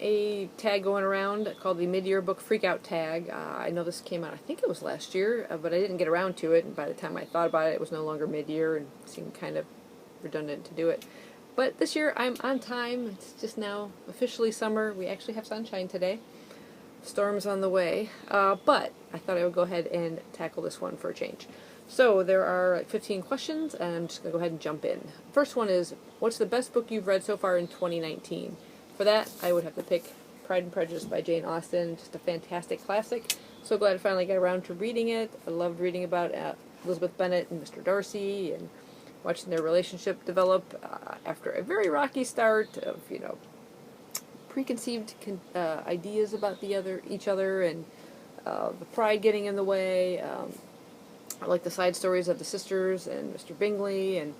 a tag going around called the Mid-Year Book Freakout tag. I know this came out, I think it was last year, but I didn't get around to it, and by the time I thought about it, it was no longer mid-year and seemed kind of redundant to do it. But this year I'm on time. It's just now officially summer. We actually have sunshine today. Storm's on the way. But I thought I would go ahead and tackle this one for a change. So there are 15 questions, and I'm just going to go ahead and jump in. First one is, what's the best book you've read so far in 2019? For that, I would have to pick Pride and Prejudice by Jane Austen. Just a fantastic classic. So glad I finally got around to reading it. I loved reading about Elizabeth Bennet and Mr. Darcy, and watching their relationship develop after a very rocky start of, preconceived ideas about each other, and the pride getting in the way. I like the side stories of the sisters and Mr. Bingley and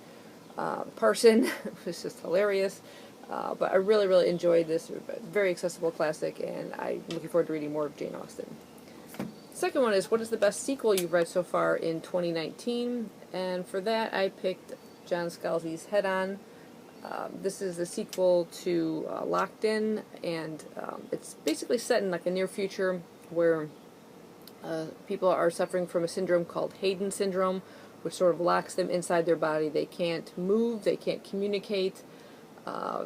Parson, which was just hilarious. But I really, really enjoyed this. Very accessible classic, and I'm looking forward to reading more of Jane Austen. Second one is, what is the best sequel you've read so far in 2019? And for that, I picked John Scalzi's Head On. This is the sequel to Locked In, and it's basically set in like a near future where people are suffering from a syndrome called Hayden syndrome, which sort of locks them inside their body. They can't move, they can't communicate.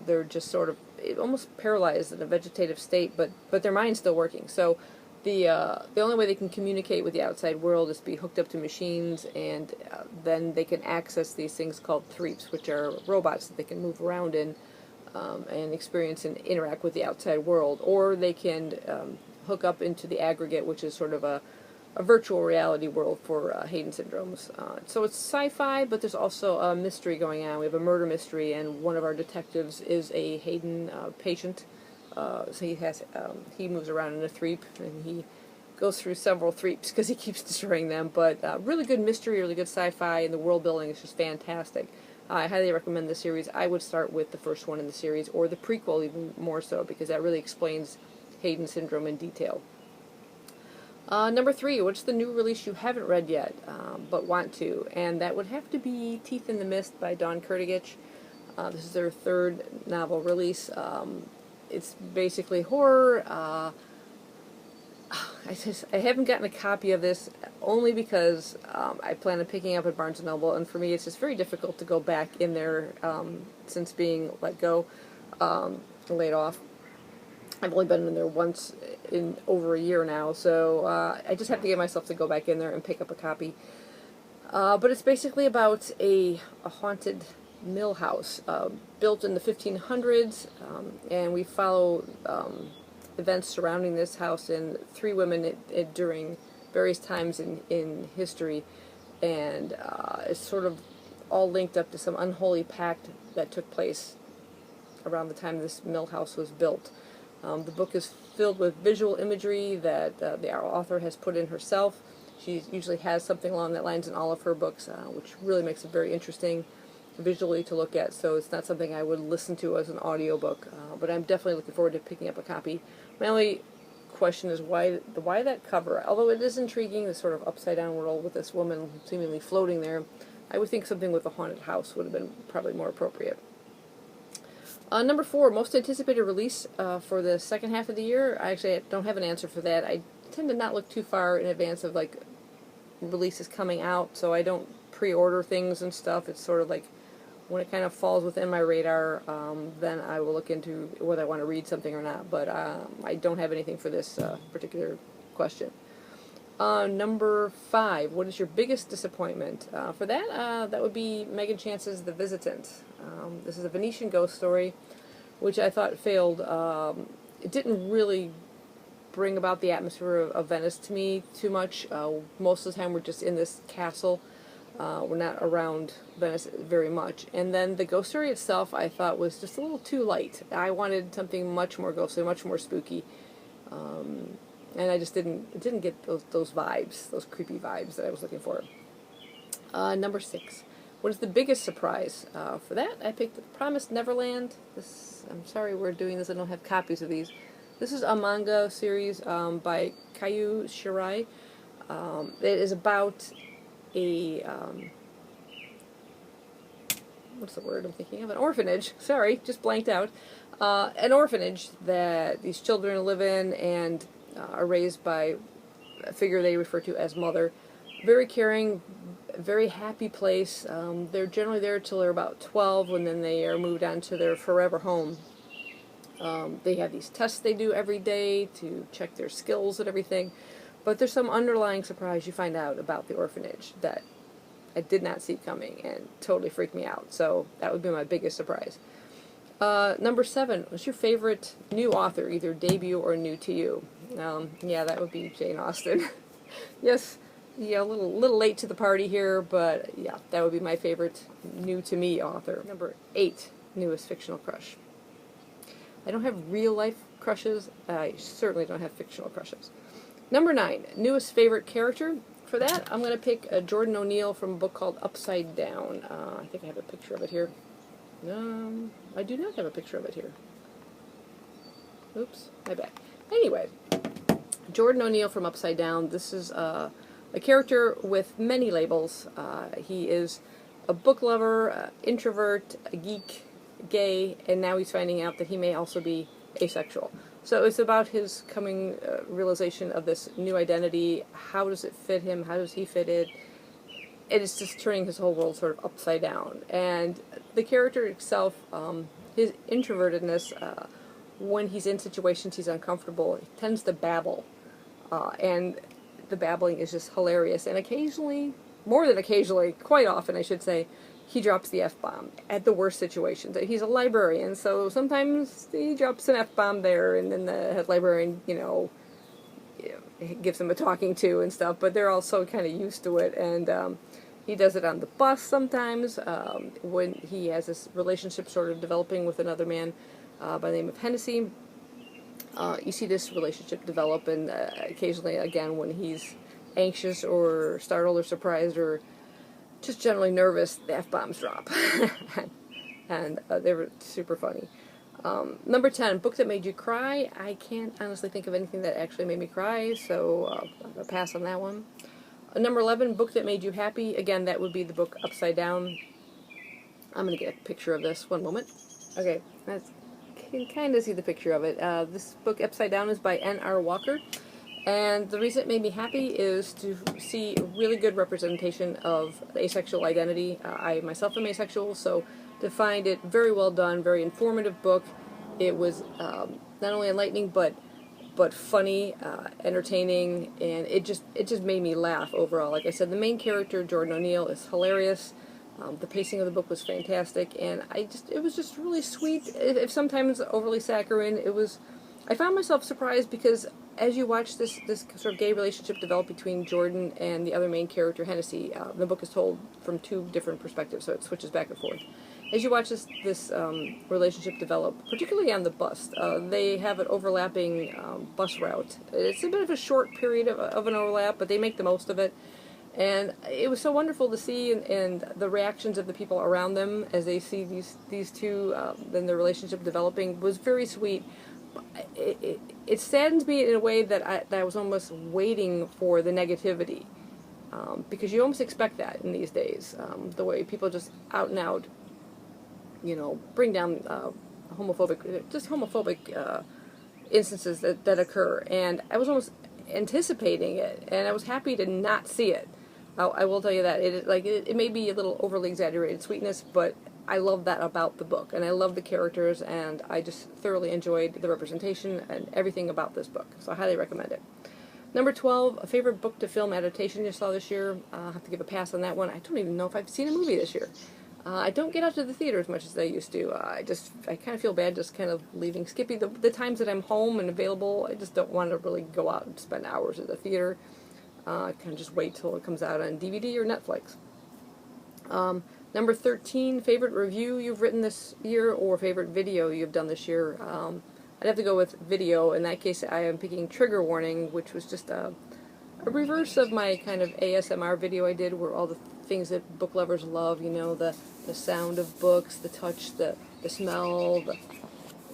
They're just sort of almost paralyzed in a vegetative state, but their mind's still working. So the only way they can communicate with the outside world is to be hooked up to machines, and then they can access these things called threeps, which are robots that they can move around in and experience and interact with the outside world. Or they can hook up into the aggregate, which is sort of a virtual reality world for Hayden syndromes. So it's sci-fi, but there's also a mystery going on. We have a murder mystery, and one of our detectives is a Hayden patient. So he moves around in a threep, and he goes through several threeps because he keeps destroying them. But really good mystery, really good sci-fi, and the world building is just fantastic. I highly recommend the series. I would start with the first one in the series, or the prequel even more so, because that really explains Hayden syndrome in detail. Number 3, what's the new release you haven't read yet, but want to? And that would have to be Teeth in the Mist by Dawn Kurtagich. This is their third novel release. It's basically horror. I haven't gotten a copy of this only because I plan on picking up at Barnes & Noble, and for me it's just very difficult to go back in there since being laid off. I've only been in there once in over a year now, so I just have to get myself to go back in there and pick up a copy. But it's basically about a haunted mill house built in the 1500s, and we follow events surrounding this house and 3 women during various times in history, and it's sort of all linked up to some unholy pact that took place around the time this mill house was built. The book is filled with visual imagery that the author has put in herself. She usually has something along that lines in all of her books, which really makes it very interesting visually to look at, so it's not something I would listen to as an audiobook, but I'm definitely looking forward to picking up a copy. My only question is why that cover? Although it is intriguing, this sort of upside-down world with this woman seemingly floating there, I would think something with a haunted house would have been probably more appropriate. Number 4, most anticipated release for the second half of the year. I actually don't have an answer for that. I tend to not look too far in advance of releases coming out, so I don't pre-order things and stuff. It's sort of like when it kind of falls within my radar, then I will look into whether I want to read something or not. But I don't have anything for this particular question. Number 5, what is your biggest disappointment? For that, that would be Megan Chance's The Visitant. This is a Venetian ghost story, which I thought failed. It didn't really bring about the atmosphere of Venice to me too much. Most of the time we're just in this castle. We're not around Venice very much. And then the ghost story itself I thought was just a little too light. I wanted something much more ghostly, much more spooky. And I just didn't get those vibes, those creepy vibes that I was looking for. Number 6. What is the biggest surprise? For that, I picked The Promised Neverland. I'm sorry we're doing this. I don't have copies of these. This is a manga series by Kayu Shirai. It is about a what's the word I'm thinking of? An orphanage. Sorry, just blanked out. An orphanage that these children live in and are raised by a figure they refer to as mother. Very caring, very happy place. They're generally there till they're about 12, when then they are moved on to their forever home. They have these tests they do every day to check their skills and everything. But there's some underlying surprise you find out about the orphanage that I did not see coming and totally freaked me out. So that would be my biggest surprise. Number 7, what's your favorite new author, either debut or new to you? Yeah, that would be Jane Austen. Yes, yeah, a little late to the party here, but yeah, that would be my favorite new to me author. Number 8, newest fictional crush. I don't have real life crushes. I certainly don't have fictional crushes. Number 9, newest favorite character. For that, I'm going to pick Jordan O'Neill from a book called Upside Down. I think I have a picture of it here. I do not have a picture of it here. Oops, my bad. Anyway, Jordan O'Neill from Upside Down. This is a character with many labels. He is a book lover, introvert, a geek, gay, and now he's finding out that he may also be asexual. So it's about his coming realization of this new identity. How does it fit him? How does he fit it? It is just turning his whole world sort of upside down. And the character itself, his introvertedness, when he's in situations he's uncomfortable, he tends to babble. And the babbling is just hilarious. And occasionally, more than occasionally, quite often I should say, he drops the F-bomb at the worst situations. He's a librarian, so sometimes he drops an F-bomb there, and then the head librarian, gives him a talking to and stuff, but they're also kind of used to it, and he does it on the bus sometimes, when he has this relationship sort of developing with another man by the name of Hennessy. You see this relationship develop, and occasionally, again, when he's anxious or startled or surprised or just generally nervous, the F-bombs drop. And they were super funny. Number 10, book that made you cry. I can't honestly think of anything that actually made me cry, so I'm going to pass on that one. Number 11, book that made you happy. Again, that would be the book Upside Down. I'm going to get a picture of this. One moment. Okay, you can kind of see the picture of it. This book, Upside Down, is by N.R. Walker. And the reason it made me happy is to see a really good representation of the asexual identity. I myself am asexual, so to find it very well done, very informative book. It was not only enlightening, but funny, entertaining, and it just made me laugh overall. Like I said, the main character, Jordan O'Neill, is hilarious. The pacing of the book was fantastic, and it was just really sweet. If sometimes overly saccharine, I found myself surprised because as you watch this sort of gay relationship develop between Jordan and the other main character, Hennessy, the book is told from 2 different perspectives, so it switches back and forth. As you watch this relationship develop, particularly on the bus, they have an overlapping bus route. It's a bit of a short period of an overlap, but they make the most of it. And it was so wonderful to see, and the reactions of the people around them as they see these two, then their relationship developing, was very sweet. It saddens me in a way that I was almost waiting for the negativity, because you almost expect that in these days, the way people just out and out, bring down homophobic instances that occur, and I was almost anticipating it, and I was happy to not see it. I will tell you that it may be a little overly exaggerated sweetness, but I love that about the book, and I love the characters, and I just thoroughly enjoyed the representation and everything about this book, so I highly recommend it. Number 12, a favorite book to film adaptation you saw this year. I'll have to give a pass on that one. I don't even know if I've seen a movie this year. I don't get out to the theater as much as I used to. I kind of feel bad just kind of leaving Skippy. The times that I'm home and available, I just don't want to really go out and spend hours at the theater. I kind of just wait till it comes out on DVD or Netflix. Number 13, favorite review you've written this year or favorite video you've done this year. I'd have to go with video. In that case, I am picking Trigger Warning, which was just a reverse of my kind of ASMR video I did, where all the things that book lovers love, the sound of books, the touch, the smell,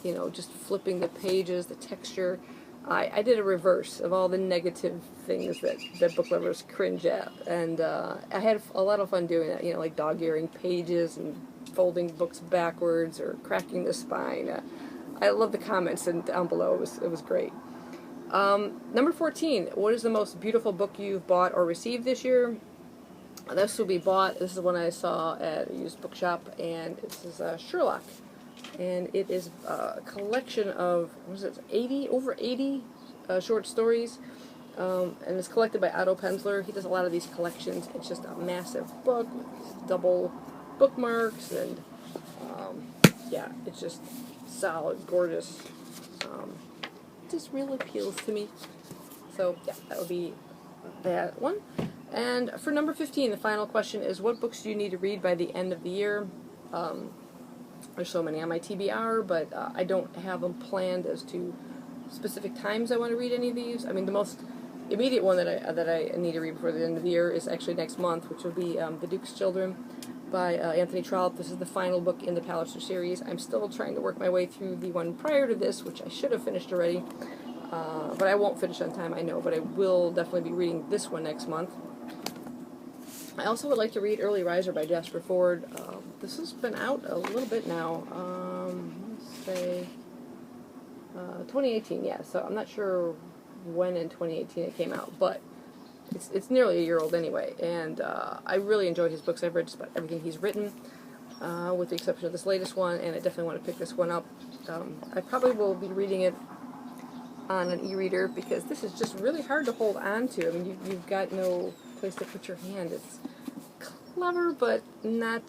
just flipping the pages, the texture. I did a reverse of all the negative things that book lovers cringe at, and I had a lot of fun doing that, like dog-earing pages and folding books backwards or cracking the spine. I love the comments down below. It was great. Number 14. What is the most beautiful book you've bought or received this year? This will be bought. This is one I saw at a used bookshop, and this is Sherlock, and it is a collection of, what is it, over 80 short stories, and it's collected by Otto Penzler. He does a lot of these collections. It's just a massive book with double bookmarks, and yeah, it's just solid, gorgeous. It just really appeals to me. So yeah, that would be that one. And for number 15, the final question is, what books do you need to read by the end of the year? There's so many on my TBR, but I don't have them planned as to specific times I want to read any of these. I mean, the most immediate one that I need to read before the end of the year is actually next month, which will be The Duke's Children by Anthony Trollope. This is the final book in the Palliser series. I'm still trying to work my way through the one prior to this, which I should have finished already, but I won't finish on time, I know, but I will definitely be reading this one next month. I also would like to read Early Riser by Jasper Fforde. This has been out a little bit now. Let's say 2018, yeah. So I'm not sure when in 2018 it came out, but it's nearly a year old anyway. And I really enjoy his books. I've read just about everything he's written, with the exception of this latest one, and I definitely want to pick this one up. I probably will be reading it on an e-reader because this is just really hard to hold on to. I mean, you've got no place to put your hand. It's clever, but not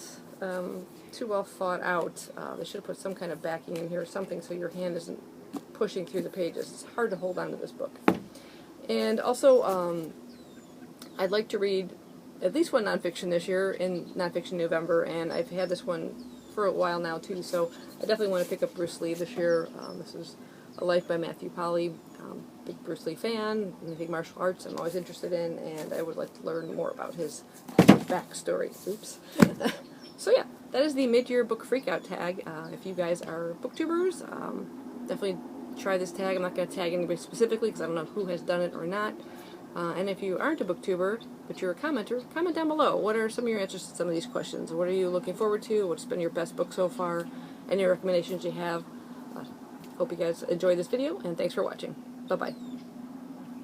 too well thought out. They should have put some kind of backing in here or something so your hand isn't pushing through the pages. It's hard to hold on to this book. And also, I'd like to read at least one nonfiction this year in Nonfiction November, and I've had this one for a while now too, so I definitely want to pick up Bruce Lee this year. This is A Life by Matthew Polly. Big Bruce Lee fan, anything martial arts I'm always interested in, and I would like to learn more about his backstory. Oops. So yeah, that is the mid-year book freakout tag. If you guys are booktubers, definitely try this tag. I'm not going to tag anybody specifically because I don't know who has done it or not. And if you aren't a booktuber, but you're a commenter, comment down below. What are some of your answers to some of these questions? What are you looking forward to? What's been your best book so far? Any recommendations you have? Hope you guys enjoyed this video, and thanks for watching. Bye-bye.